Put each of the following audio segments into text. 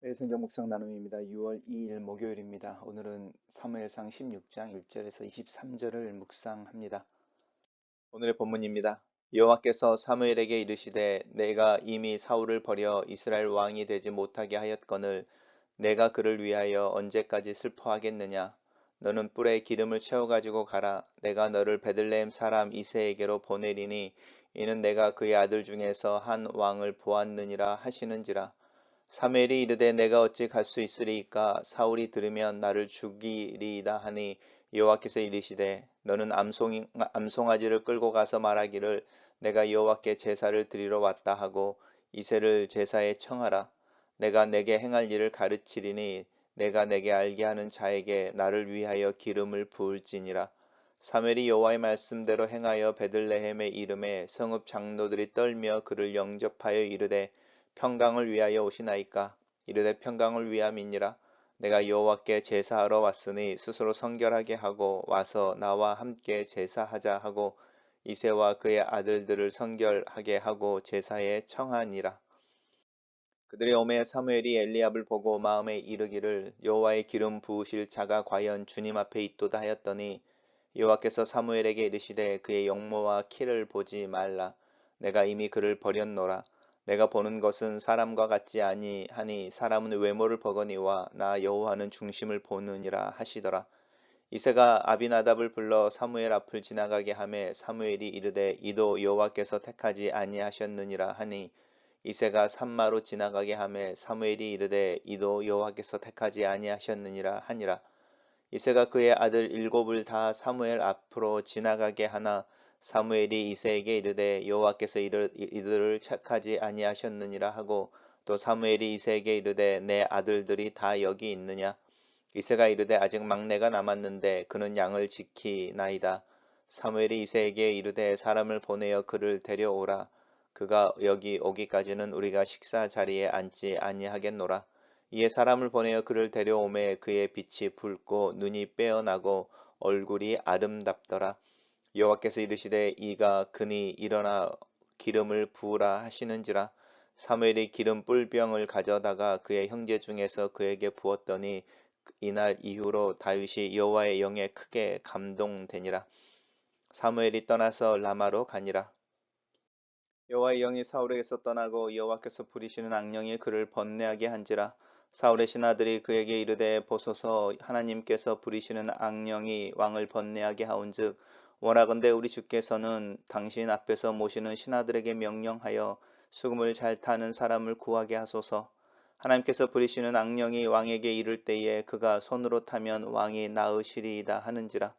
네, 성경 묵상 나눔입니다. 6월 2일 목요일입니다. 오늘은 사무엘상 16장 1절에서 23절을 묵상합니다. 오늘의 본문입니다. 여호와께서 사무엘에게 이르시되 내가 이미 사울을 버려 이스라엘 왕이 되지 못하게 하였거늘 내가 그를 위하여 언제까지 슬퍼하겠느냐. 너는 뿔에 기름을 채워 가지고 가라. 내가 너를 베들레헴 사람 이새에게로 보내리니 이는 내가 그의 아들 중에서 한 왕을 보았느니라 하시는지라. 사무엘이 이르되 내가 어찌 갈 수 있으리이까. 사울이 들으면 나를 죽이리이다 하니 여호와께서 이르시되 너는 암송아지를 끌고 가서 말하기를 내가 여호와께 제사를 드리러 왔다 하고 이새를 제사에 청하라. 내가 내게 행할 일을 가르치리니 내가 내게 알게 하는 자에게 나를 위하여 기름을 부을지니라. 사무엘이 여호와의 말씀대로 행하여 베들레헴의 이름에 성읍 장로들이 떨며 그를 영접하여 이르되 평강을 위하여 오시나이까. 이르되 평강을 위함이니라. 내가 여호와께 제사하러 왔으니 스스로 성결하게 하고 와서 나와 함께 제사하자 하고 이새와 그의 아들들을 성결하게 하고 제사에 청하니라. 그들이 오매 사무엘이 엘리압을 보고 마음에 이르기를 여호와의 기름 부으실 자가 과연 주님 앞에 있도다 하였더니 여호와께서 사무엘에게 이르시되 그의 용모와 키를 보지 말라. 내가 이미 그를 버렸노라. 내가 보는 것은 사람과 같지 아니하니 사람은 외모를 보거니와 나 여호와는 중심을 보느니라 하시더라. 이새가 아비나답을 불러 사무엘 앞을 지나가게 하매 사무엘이 이르되 이도 여호와께서 택하지 아니하셨느니라 하니 이새가 산마로 지나가게 하매 사무엘이 이르되 이도 여호와께서 택하지 아니하셨느니라 하니라. 이새가 그의 아들 일곱을 다 사무엘 앞으로 지나가게 하나 사무엘이 이새에게 이르되 여호와께서 이들을 택하지 아니하셨느니라 하고 또 사무엘이 이새에게 이르되 내 아들들이 다 여기 있느냐. 이새가 이르되 아직 막내가 남았는데 그는 양을 지키나이다. 사무엘이 이새에게 이르되 사람을 보내어 그를 데려오라. 그가 여기 오기까지는 우리가 식사 자리에 앉지 아니하겠노라. 이에 사람을 보내어 그를 데려오매 그의 빛이 붉고 눈이 빼어나고 얼굴이 아름답더라. 여호와께서 이르시되 이가 그니 일어나 기름을 부으라 하시는지라. 사무엘이 기름 뿔병을 가져다가 그의 형제 중에서 그에게 부었더니 이날 이후로 다윗이 여호와의 영에 크게 감동되니라. 사무엘이 떠나서 라마로 가니라. 여호와의 영이 사울에게서 떠나고 여호와께서 부리시는 악령이 그를 번뇌하게 한지라. 사울의 신하들이 그에게 이르되 보소서 하나님께서 부리시는 악령이 왕을 번뇌하게 하온즉 원하건대 우리 주께서는 당신 앞에서 모시는 신하들에게 명령하여 수금을 잘 타는 사람을 구하게 하소서. 하나님께서 부리시는 악령이 왕에게 이를 때에 그가 손으로 타면 왕이 나으시리이다 하는지라.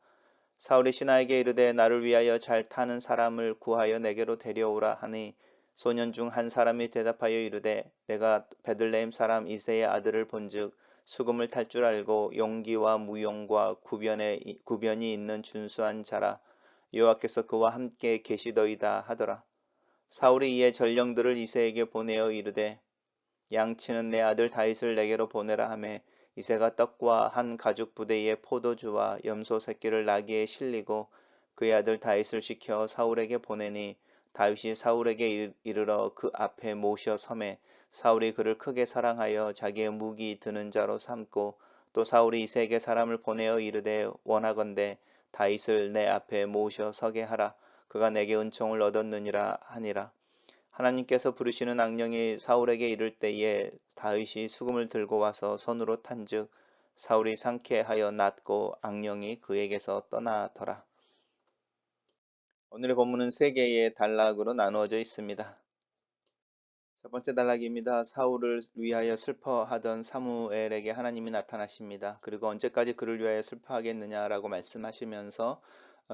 사울이 신하에게 이르되 나를 위하여 잘 타는 사람을 구하여 내게로 데려오라 하니 소년 중 한 사람이 대답하여 이르되 내가 베들레헴 사람 이새의 아들을 본즉 수금을 탈 줄 알고 용기와 무용과 구변이 있는 준수한 자라. 여호와께서 그와 함께 계시더이다 하더라. 사울이 이에 전령들을 이새에게 보내어 이르되 양치는 내 아들 다윗을 내게로 보내라 하매 이새가 떡과 한 가죽 부대에 포도주와 염소 새끼를 나귀에 실리고 그의 아들 다윗을 시켜 사울에게 보내니 다윗이 사울에게 이르러 그 앞에 모셔 섬에 사울이 그를 크게 사랑하여 자기의 무기 드는 자로 삼고 또 사울이 이새에게 사람을 보내어 이르되 원하건대 다윗을 내 앞에 모셔 서게 하라. 그가 내게 은총을 얻었느니라 하니라. 하나님께서 부르시는 악령이 사울에게 이를 때에 다윗이 수금을 들고 와서 손으로 탄즉 사울이 상쾌하여 낫고 악령이 그에게서 떠나더라. 오늘의 본문은 세 개의 단락으로 나누어져 있습니다. 첫 번째 단락입니다. 사울을 위하여 슬퍼하던 사무엘에게 하나님이 나타나십니다. 그리고 언제까지 그를 위하여 슬퍼하겠느냐라고 말씀하시면서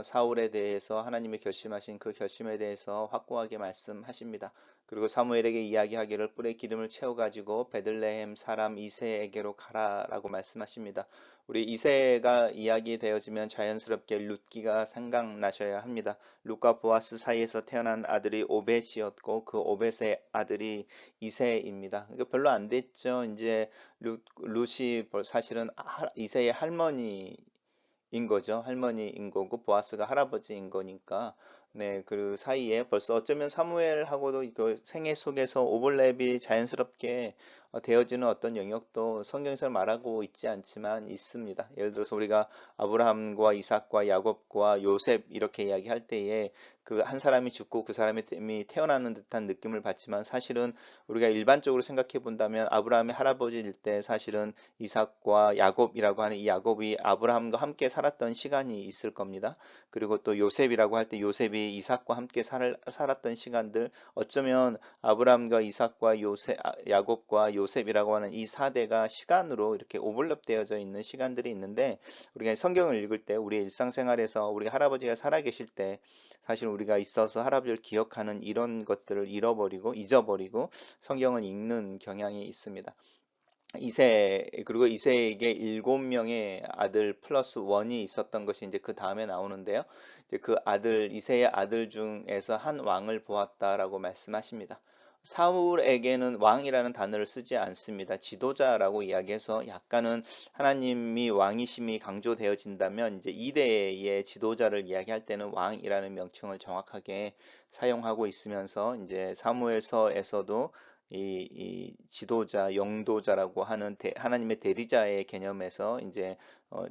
사울에 대해서 하나님이 결심하신 그 결심에 대해서 확고하게 말씀하십니다. 그리고 사무엘에게 이야기하기를 뿔에 기름을 채워가지고 베들레헴 사람 이새에게로 가라라고 말씀하십니다. 우리 이새가 이야기되어지면 자연스럽게 룻기가 생각나셔야 합니다. 룻과 보아스 사이에서 태어난 아들이 오벳이었고 그 오벳의 아들이 이새입니다. 별로 안 됐죠. 이제 룻이 사실은 이새의 할머니인 거죠. 할머니인 거고 보아스가 할아버지인 거니까 네, 그 사이에 벌써 어쩌면 사무엘하고도 그 생애 속에서 오버랩이 자연스럽게 되어지는 어떤 영역도 성경에서 말하고 있지 않지만 있습니다. 예를 들어서 우리가 아브라함과 이삭과 야곱과 요셉 이렇게 이야기할 때에 그 한 사람이 죽고 그 사람이 태어나는 듯한 느낌을 받지만 사실은 우리가 일반적으로 생각해 본다면 아브라함의 할아버지일 때 사실은 이삭과 야곱이라고 하는 이 야곱이 아브라함과 함께 살았던 시간이 있을 겁니다. 그리고 또 요셉이라고 할 때 요셉이 이삭과 함께 살았던 시간들 어쩌면 아브라함과 이삭과 야곱과 요셉이라고 하는 이 4대가 시간으로 이렇게 오버랩되어져 있는 시간들이 있는데 우리가 성경을 읽을 때 우리 일상생활에서 우리 할아버지가 살아계실 때 사실 우리가 있어서 할아버지를 기억하는 이런 것들을 잊어버리고 성경을 읽는 경향이 있습니다. 그리고 이세에게 7명의 아들 플러스 원이 있었던 것이 이제 그 다음에 나오는데요. 이제 이세의 아들 중에서 한 왕을 보았다라고 말씀하십니다. 사울에게는 왕이라는 단어를 쓰지 않습니다. 지도자라고 이야기해서 약간은 하나님이 왕이심이 강조되어진다면 이제 2대의 지도자를 이야기할 때는 왕이라는 명칭을 정확하게 사용하고 있으면서 이제 사무엘서에서도 이 지도자, 영도자라고 하는 하나님의 대리자의 개념에서 이제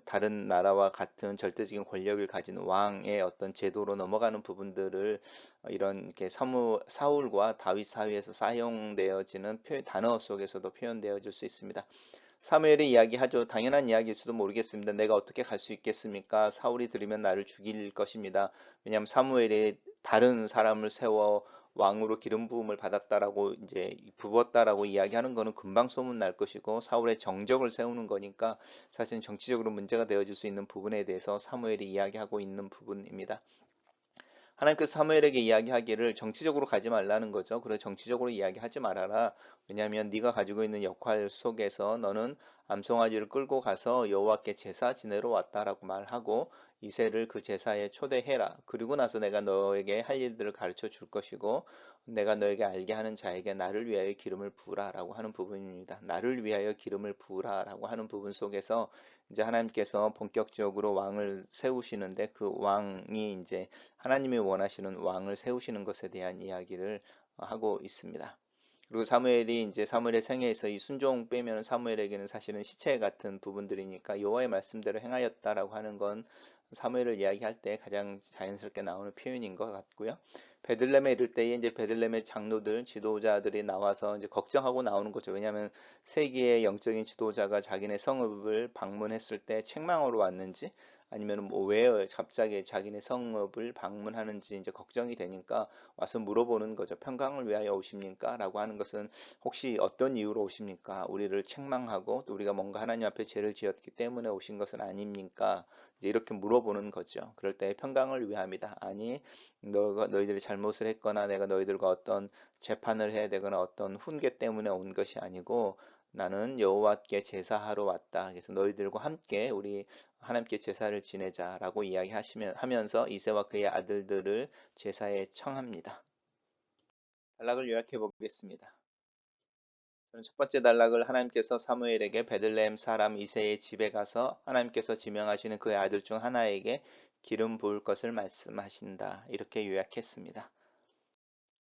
다른 나라와 같은 절대적인 권력을 가진 왕의 어떤 제도로 넘어가는 부분들을 이런 이렇게 사울과 다윗 사이에서 사용되어지는 단어 속에서도 표현되어질 수 있습니다. 사무엘이 이야기하죠. 당연한 이야기일지도 모르겠습니다. 내가 어떻게 갈 수 있겠습니까? 사울이 들으면 나를 죽일 것입니다. 왜냐하면 사무엘이 다른 사람을 세워 왕으로 기름 부음을 받았다라고 이제 부었다라고 이야기하는 거는 금방 소문 날 것이고 사울의 정적을 세우는 거니까 사실 정치적으로 문제가 되어질 수 있는 부분에 대해서 사무엘이 이야기하고 있는 부분입니다. 하나님께서 사무엘에게 이야기하기를 정치적으로 가지 말라는 거죠. 그래 정치적으로 이야기하지 말아라. 왜냐하면 네가 가지고 있는 역할 속에서 너는 암송아지를 끌고 가서 여호와께 제사 지내러 왔다라고 말하고 이새를 그 제사에 초대해라. 그리고 나서 내가 너에게 할 일들을 가르쳐 줄 것이고 내가 너에게 알게 하는 자에게 나를 위하여 기름을 부으라라고 하는 부분입니다. 나를 위하여 기름을 부으라라고 하는 부분 속에서 이제 하나님께서 본격적으로 왕을 세우시는데 그 왕이 이제 하나님이 원하시는 왕을 세우시는 것에 대한 이야기를 하고 있습니다. 그리고 사무엘의 생애에서 이 순종 빼면 사무엘에게는 사실은 시체 같은 부분들이니까 여호와의 말씀대로 행하였다라고 하는 건 사무엘을 이야기할 때 가장 자연스럽게 나오는 표현인 것 같고요. 베들레헴에 이를 때에 이제 베들레헴의 장로들, 지도자들이 나와서 이제 걱정하고 나오는 거죠. 왜냐하면 세계의 영적인 지도자가 자기네 성읍을 방문했을 때 책망으로 왔는지 아니면 뭐 왜 갑자기 자기네 성읍을 방문하는지 이제 걱정이 되니까 와서 물어보는 거죠. 평강을 위하여 오십니까? 라고 하는 것은 혹시 어떤 이유로 오십니까? 우리를 책망하고 또 우리가 뭔가 하나님 앞에 죄를 지었기 때문에 오신 것은 아닙니까? 이제 이렇게 물어보는 거죠. 그럴 때 평강을 위함이다. 아니, 너희들이 잘못을 했거나 내가 너희들과 어떤 재판을 해야 되거나 어떤 훈계 때문에 온 것이 아니고 나는 여호와께 제사하러 왔다. 그래서 너희들과 함께 우리 하나님께 제사를 지내자라고 하면서 이새와 그의 아들들을 제사에 청합니다. 단락을 요약해 보겠습니다. 저는 첫 번째 단락을 하나님께서 사무엘에게 베들레헴 사람 이새의 집에 가서 하나님께서 지명하시는 그의 아들 중 하나에게 기름 부을 것을 말씀하신다. 이렇게 요약했습니다.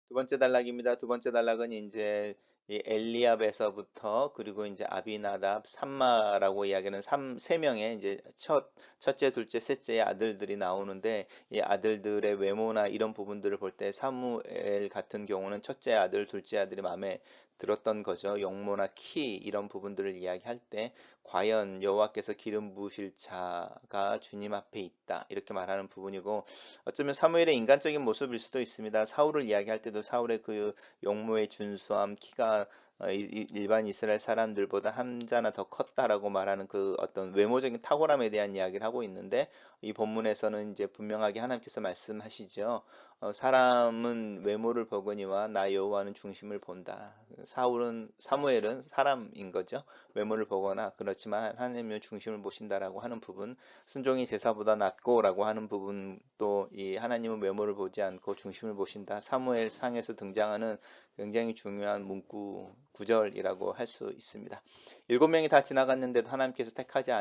두 번째 단락입니다. 두 번째 단락은 이제 이 엘리압에서부터 그리고 이제 아비나답, 삼마라고 이야기하는 세 명의 이제 첫째, 둘째, 셋째의 아들들이 나오는데 이 아들들의 외모나 이런 부분들을 볼 때 사무엘 같은 경우는 첫째 아들, 둘째 아들이 마음에 들었던 거죠. 용모나 키 이런 부분들을 이야기할 때 과연 여호와께서 기름 부으실 자가 주님 앞에 있다 이렇게 말하는 부분이고 어쩌면 사무엘의 인간적인 모습일 수도 있습니다. 사울을 이야기할 때도 사울의 그 용모의 준수함, 키가 일반 이스라엘 사람들보다 한 자나 더 컸다라고 말하는 그 어떤 외모적인 탁월함에 대한 이야기를 하고 있는데 이 본문에서는 이제 분명하게 하나님께서 말씀하시죠. 사람은 외모를 보거니와 나 여호와는 중심을 본다. 사무엘은 사람인 거죠. 외모를 보거나 그렇지만 하나님은 중심을 보신다라고 하는 부분, 순종이 제사보다 낫고라고 하는 부분 또 이 하나님은 외모를 보지 않고 중심을 보신다. 사무엘 상에서 등장하는 굉장히 중요한 문구 구절이라고 할 수 있습니다. 7명이 다 지나갔는데도 하나님께서 택하지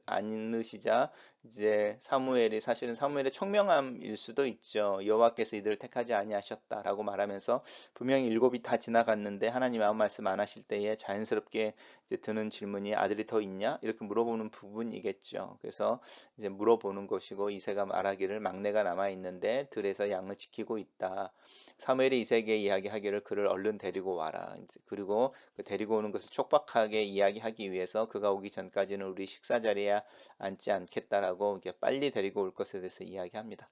않으시자 이제 사무엘이 사실은 사무엘의 총명함일 수도 있죠. 여호와께서 이들을 택하지 아니하셨다라고 말하면서 분명히 7이 다 지나갔는데 하나님 아무 말씀 안 하실 때에 자연스럽게 이제 드는 질문이 아들이 더 있냐? 이렇게 물어보는 부분이겠죠. 그래서 이제 물어보는 것이고 이새가 말하기를 막내가 남아 있는데 들에서 양을 지키고 있다. 사무엘이 이새에게 이야기하기를 그를 얼른 데리고 와라. 그리고 그 데리고 오는 것을 촉박하게 이야기하기 위해서 그가 오기 전까지는 우리 식사 자리에 앉지 않겠다라고 이렇게 빨리 데리고 올 것에 대해서 이야기합니다.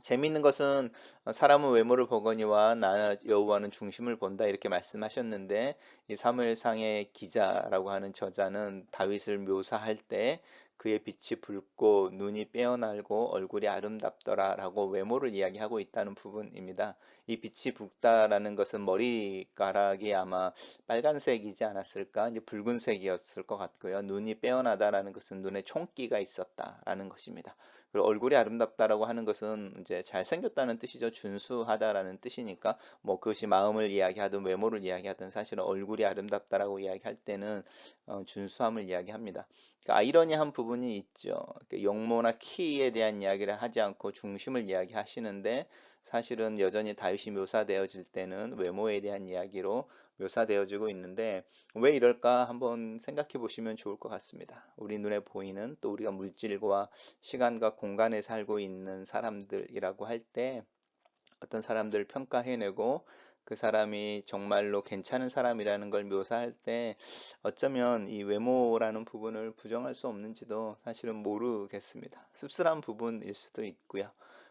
재미있는 것은 사람은 외모를 보거니와 나 여호와는 중심을 본다 이렇게 말씀하셨는데 이 사무엘상의 기자라고 하는 저자는 다윗을 묘사할 때 그의 빛이 붉고 눈이 빼어날고 얼굴이 아름답더라라고 외모를 이야기하고 있다는 부분입니다. 이 빛이 붉다라는 것은 머리카락이 아마 빨간색이지 않았을까? 이제 붉은색이었을 것 같고요. 눈이 빼어나다라는 것은 눈에 총기가 있었다라는 것입니다. 그리고 얼굴이 아름답다라고 하는 것은 이제 잘생겼다는 뜻이죠. 준수하다라는 뜻이니까 뭐 그것이 마음을 이야기하든 외모를 이야기하든 사실은 얼굴이 아름답다라고 이야기할 때는 준수함을 이야기합니다. 그러니까 아이러니한 부분이 있죠. 용모나 키에 대한 이야기를 하지 않고 중심을 이야기하시는데 사실은 여전히 다윗이 묘사되어질 때는 외모에 대한 이야기로 묘사되어지고 있는데 왜 이럴까 한번 생각해 보시면 좋을 것 같습니다. 우리 눈에 보이는 또 우리가 물질과 시간과 공간에 살고 있는 사람들이라고 할 때 어떤 사람들을 평가해내고 그 사람이 정말로 괜찮은 사람이라는 걸 묘사할 때 어쩌면 이 외모라는 부분을 부정할 수 없는지도 사실은 모르겠습니다. 씁쓸한 부분일 수도 있고요.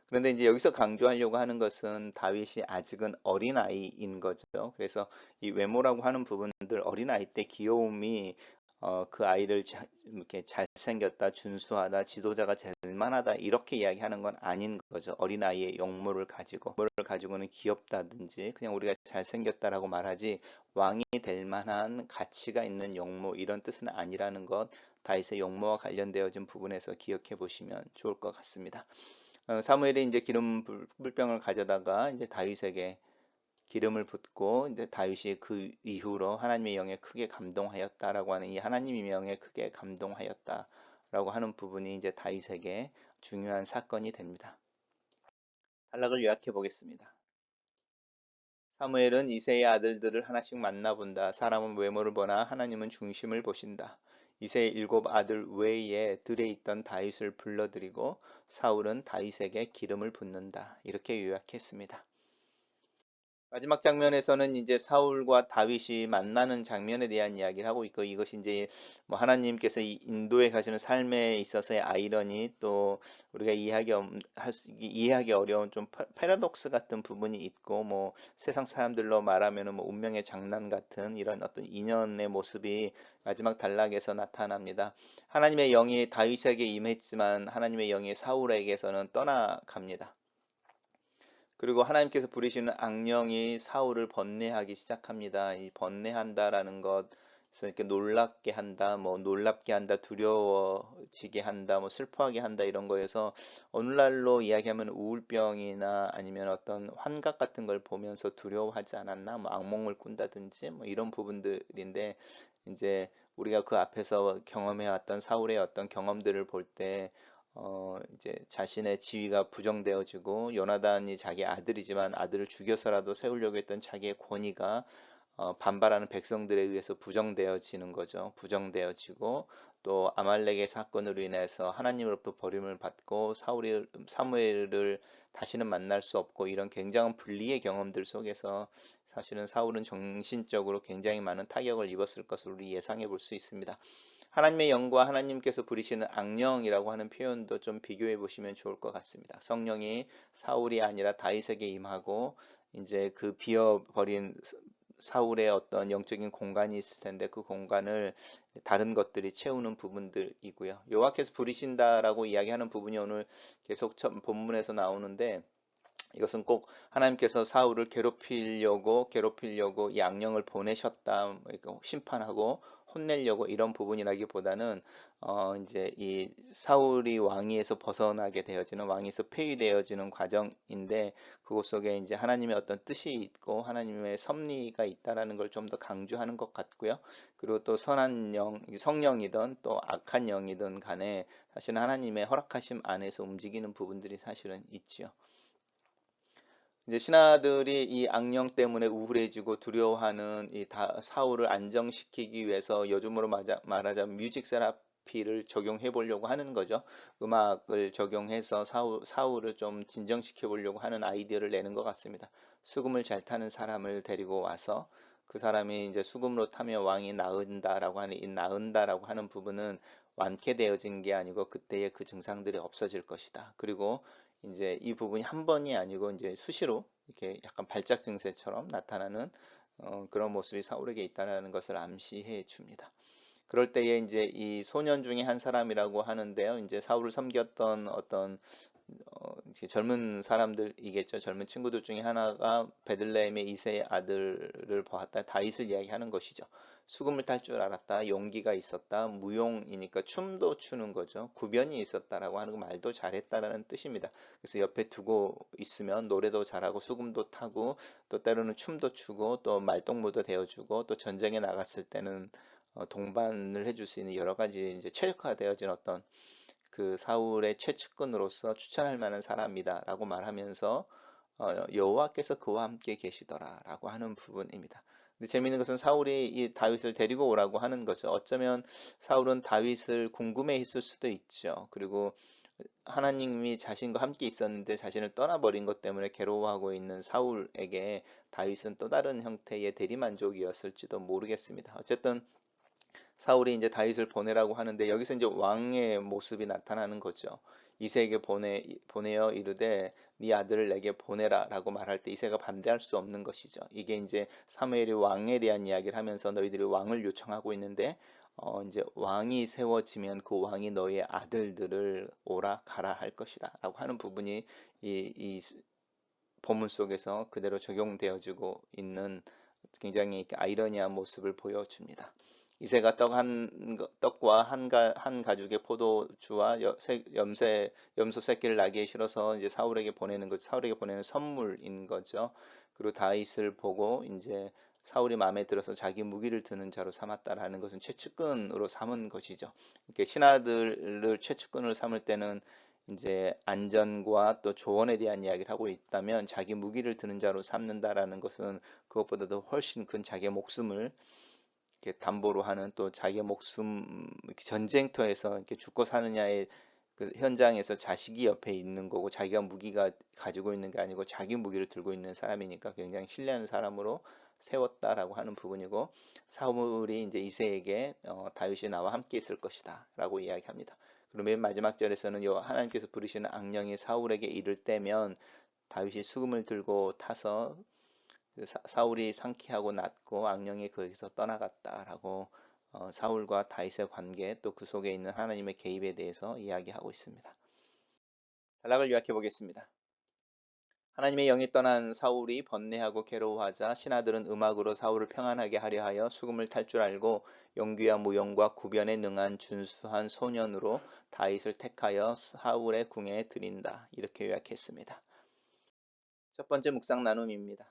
그런데 이제 여기서 강조하려고 하는 것은 다윗이 아직은 어린아이인 거죠. 그래서 이 외모라고 하는 부분들 어린아이 때 귀여움이 그 아이를 이렇게 잘생겼다, 준수하다, 지도자가 될 만하다 이렇게 이야기하는 건 아닌 거죠. 어린아이의 용모를 가지고는 귀엽다든지 그냥 우리가 잘생겼다라고 말하지 왕이 될 만한 가치가 있는 용모 이런 뜻은 아니라는 것 다윗의 용모와 관련되어진 부분에서 기억해 보시면 좋을 것 같습니다. 사무엘이 이제 기름 불병을 가져다가 이제 다윗에게 기름을 붓고 이제 다윗이 그 이후로 하나님의 영에 크게 감동하였다라고 하는 이 하나님의 영에 크게 감동하였다라고 하는 부분이 이제 다윗에게 중요한 사건이 됩니다. 단락을 요약해 보겠습니다. 사무엘은 이새의 아들들을 하나씩 만나본다. 사람은 외모를 보나 하나님은 중심을 보신다. 이새의 7 아들 외에 들에 있던 다윗을 불러들이고 사울은 다윗에게 기름을 붓는다. 이렇게 요약했습니다. 마지막 장면에서는 이제 사울과 다윗이 만나는 장면에 대한 이야기를 하고 있고 이것이 이제 뭐 하나님께서 인도에 가시는 삶에 있어서의 아이러니 또 우리가 이해하기 어려운 좀 패러독스 같은 부분이 있고 뭐 세상 사람들로 말하면은 뭐 운명의 장난 같은 이런 어떤 인연의 모습이 마지막 단락에서 나타납니다. 하나님의 영이 다윗에게 임했지만 하나님의 영이 사울에게서는 떠나갑니다. 그리고 하나님께서 부리시는 악령이 사울을 번뇌하기 시작합니다. 이 번뇌한다라는 것은 이렇게 놀랍게 한다, 뭐 놀랍게 한다, 두려워지게 한다, 뭐 슬퍼하게 한다 이런 거에서 오늘날로 이야기하면 우울병이나 아니면 어떤 환각 같은 걸 보면서 두려워하지 않았나, 뭐 악몽을 꾼다든지 뭐 이런 부분들인데 이제 우리가 그 앞에서 경험해왔던 사울의 어떤 경험들을 볼때 이제 자신의 지위가 부정되어지고 요나단이 자기 아들이지만 아들을 죽여서라도 세우려고 했던 자기의 권위가 반발하는 백성들에 의해서 부정되어지는 거죠. 부정되어지고 또 아말렉의 사건으로 인해서 하나님으로부터 버림을 받고 사무엘을 다시는 만날 수 없고 이런 굉장한 분리의 경험들 속에서 사실은 사울은 정신적으로 굉장히 많은 타격을 입었을 것을 우리 예상해 볼 수 있습니다. 하나님의 영과 하나님께서 부리시는 악령이라고 하는 표현도 좀 비교해 보시면 좋을 것 같습니다. 성령이 사울이 아니라 다윗에게 임하고 이제 그 비어버린 사울의 어떤 영적인 공간이 있을 텐데 그 공간을 다른 것들이 채우는 부분들이고요. 여호와께서 부리신다라고 이야기하는 부분이 오늘 계속 본문에서 나오는데 이것은 꼭 하나님께서 사울을 괴롭히려고 이 악령을 보내셨다, 뭐 이거 심판하고 혼내려고 이런 부분이라기보다는 이제 이 사울이 왕위에서 벗어나게 되어지는 왕위에서 폐위되어지는 과정인데 그것 속에 이제 하나님의 어떤 뜻이 있고 하나님의 섭리가 있다라는 걸 좀 더 강조하는 것 같고요. 그리고 또 선한 영, 성령이든 또 악한 영이든 간에 사실은 하나님의 허락하심 안에서 움직이는 부분들이 사실은 있지요. 이제 신하들이 이 악령 때문에 우울해지고 두려워하는 사울을 안정시키기 위해서 요즘으로 말하자면 뮤직 세라피를 적용해 보려고 하는 거죠. 음악을 적용해서 사울을 좀 진정시켜 보려고 하는 아이디어를 내는 것 같습니다. 수금을 잘 타는 사람을 데리고 와서 그 사람이 이제 수금으로 타면 왕이 나은다라고 하는 이 나은다라고 하는 부분은 완쾌되어진 게 아니고 그때의 그 증상들이 없어질 것이다. 그리고 이제 이 부분이 한 번이 아니고 이제 수시로 이렇게 약간 발작 증세처럼 나타나는 그런 모습이 사울에게 있다는 것을 암시해 줍니다. 그럴 때에 이제 이 소년 중에 한 사람이라고 하는데요. 이제 사울을 섬겼던 어떤 이제 젊은 사람들이겠죠. 젊은 친구들 중에 하나가 베들레헴의 이세의 아들을 보았다. 다윗을 이야기하는 것이죠. 수금을 탈 줄 알았다. 용기가 있었다. 무용이니까 춤도 추는 거죠. 구변이 있었다라고 하는 거 말도 잘했다라는 뜻입니다. 그래서 옆에 두고 있으면 노래도 잘하고 수금도 타고 또 때로는 춤도 추고 또 말동무도 되어주고 또 전쟁에 나갔을 때는 동반을 해줄 수 있는 여러 가지 이제 최적화되어진 어떤 그 사울의 최측근으로서 추천할 만한 사람이다라고 말하면서 여호와께서 그와 함께 계시더라라고 하는 부분입니다. 근데 재미있는 것은 사울이 이 다윗을 데리고 오라고 하는 거죠. 어쩌면 사울은 다윗을 궁금해했을 수도 있죠. 그리고 하나님이 자신과 함께 있었는데 자신을 떠나버린 것 때문에 괴로워하고 있는 사울에게 다윗은 또 다른 형태의 대리만족이었을지도 모르겠습니다. 어쨌든 사울이 이제 다윗을 보내라고 하는데 여기서 이제 왕의 모습이 나타나는 거죠. 이새에게 보내어 이르되 네 아들을 내게 보내라라고 말할 때 이새가 반대할 수 없는 것이죠. 이게 이제 사무엘이 왕에 대한 이야기를 하면서 너희들이 왕을 요청하고 있는데 이제 왕이 세워지면 그 왕이 너희의 아들들을 오라 가라 할 것이다라고 하는 부분이 이 본문 속에서 그대로 적용되어지고 있는 굉장히 아이러니한 모습을 보여줍니다. 이새가 떡과 한 가죽의 포도주와 염소 새끼를 나귀에 실어서 이제 사울에게 보내는 선물인 거죠. 그리고 다윗을 보고 이제 사울이 마음에 들어서 자기 무기를 드는 자로 삼았다라는 것은 최측근으로 삼은 것이죠. 이렇게 신하들을 최측근으로 삼을 때는 이제 안전과 또 조언에 대한 이야기를 하고 있다면 자기 무기를 드는 자로 삼는다라는 것은 그것보다도 훨씬 큰 자기의 목숨을 이렇게 담보로 하는 또 자기의 목숨 전쟁터에서 이렇게 죽고 사느냐의 그 현장에서 자식이 옆에 있는 거고 자기가 무기가 가지고 있는 게 아니고 자기 무기를 들고 있는 사람이니까 굉장히 신뢰하는 사람으로 세웠다라고 하는 부분이고 사울이 이제 이새에게 다윗이 나와 함께 있을 것이다라고 이야기합니다. 그리고 맨 마지막 절에서는 하나님께서 부르시는 악령이 사울에게 이를 때면 다윗이 수금을 들고 타서 사울이 상키하고 낫고 악령이 거기서 떠나갔다라고 사울과 다윗의 관계 또 그 속에 있는 하나님의 개입에 대해서 이야기하고 있습니다. 단락을 요약해 보겠습니다. 하나님의 영이 떠난 사울이 번뇌하고 괴로워하자 신하들은 음악으로 사울을 평안하게 하려 하여 수금을 탈 줄 알고 용기와 무용과 구변에 능한 준수한 소년으로 다윗을 택하여 사울의 궁에 들인다. 이렇게 요약했습니다. 첫 번째 묵상 나눔입니다.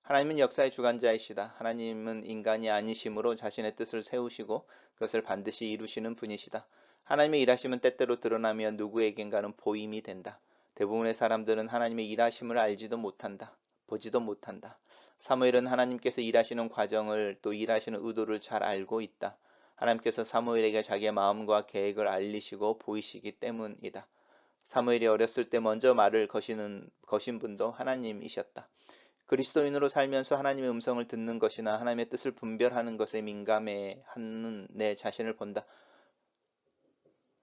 하나님은 역사의 주관자이시다. 하나님은 인간이 아니심으로 자신의 뜻을 세우시고 그것을 반드시 이루시는 분이시다. 하나님의 일하심은 때때로 드러나며 누구에겐가는 보임이 된다. 대부분의 사람들은 하나님의 일하심을 알지도 못한다. 보지도 못한다. 사무엘은 하나님께서 일하시는 과정을 또 일하시는 의도를 잘 알고 있다. 하나님께서 사무엘에게 자기의 마음과 계획을 알리시고 보이시기 때문이다. 사무엘이 어렸을 때 먼저 말을 거신 분도 하나님이셨다. 그리스도인으로 살면서 하나님의 음성을 듣는 것이나 하나님의 뜻을 분별하는 것에 민감해하는 내 자신을 본다.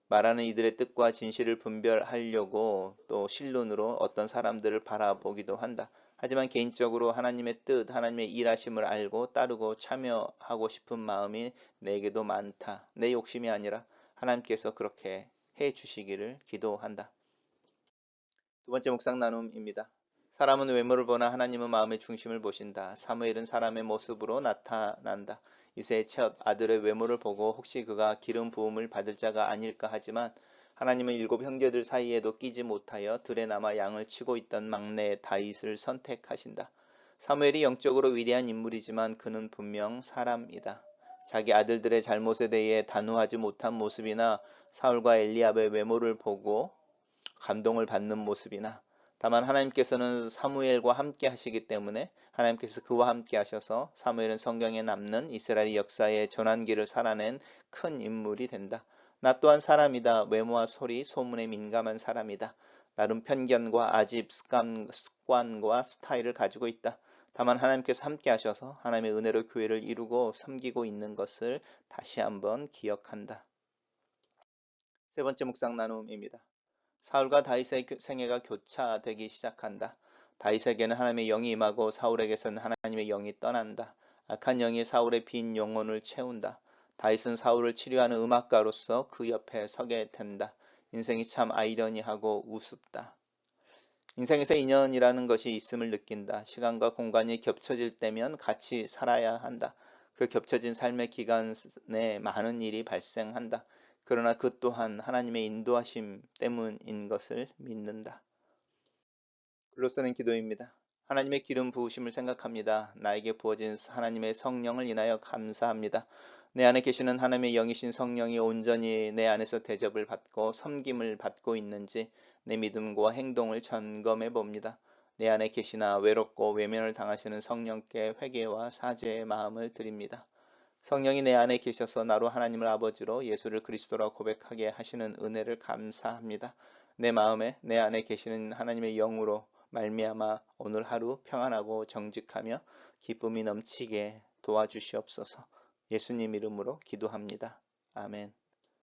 말하는 이들의 뜻과 진실을 분별하려고 또 실눈으로 어떤 사람들을 바라보기도 한다. 하지만 개인적으로 하나님의 뜻, 하나님의 일하심을 알고 따르고 참여하고 싶은 마음이 내게도 많다. 내 욕심이 아니라 하나님께서 그렇게 해 주시기를 기도한다. 두 번째 묵상 나눔입니다. 사람은 외모를 보나 하나님은 마음의 중심을 보신다. 사무엘은 사람의 모습으로 나타난다. 이새의 첫 아들의 외모를 보고 혹시 그가 기름 부음을 받을 자가 아닐까 하지만 하나님은 일곱 형제들 사이에도 끼지 못하여 들에 남아 양을 치고 있던 막내 다윗을 선택하신다. 사무엘이 영적으로 위대한 인물이지만 그는 분명 사람이다. 자기 아들들의 잘못에 대해 단호하지 못한 모습이나 사울과 엘리압의 외모를 보고 감동을 받는 모습이나 다만 하나님께서는 사무엘과 함께 하시기 때문에 하나님께서 그와 함께 하셔서 사무엘은 성경에 남는 이스라엘 역사의 전환기를 살아낸 큰 인물이 된다. 나 또한 사람이다. 외모와 소리, 소문에 민감한 사람이다. 나름 편견과 아집, 습관과 스타일을 가지고 있다. 다만 하나님께서 함께 하셔서 하나님의 은혜로 교회를 이루고 섬기고 있는 것을 다시 한번 기억한다. 세 번째 묵상 나눔입니다. 사울과 다윗의 생애가 교차되기 시작한다. 다윗에게는 하나님의 영이 임하고 사울에게서는 하나님의 영이 떠난다. 악한 영이 사울의 빈 영혼을 채운다. 다윗은 사울을 치료하는 음악가로서 그 옆에 서게 된다. 인생이 참 아이러니하고 우습다. 인생에서 인연이라는 것이 있음을 느낀다. 시간과 공간이 겹쳐질 때면 같이 살아야 한다. 그 겹쳐진 삶의 기간에 많은 일이 발생한다. 그러나 그 또한 하나님의 인도하심 때문인 것을 믿는다. 글로 쓰는 기도입니다. 하나님의 기름 부으심을 생각합니다. 나에게 부어진 하나님의 성령을 인하여 감사합니다. 내 안에 계시는 하나님의 영이신 성령이 온전히 내 안에서 대접을 받고 섬김을 받고 있는지 내 믿음과 행동을 점검해 봅니다. 내 안에 계시나 외롭고 외면을 당하시는 성령께 회개와 사죄의 마음을 드립니다. 성령이 내 안에 계셔서 나로 하나님을 아버지로 예수를 그리스도라 고백하게 하시는 은혜를 감사합니다. 내 마음에 내 안에 계시는 하나님의 영으로 말미암아 오늘 하루 평안하고 정직하며 기쁨이 넘치게 도와주시옵소서. 예수님 이름으로 기도합니다. 아멘.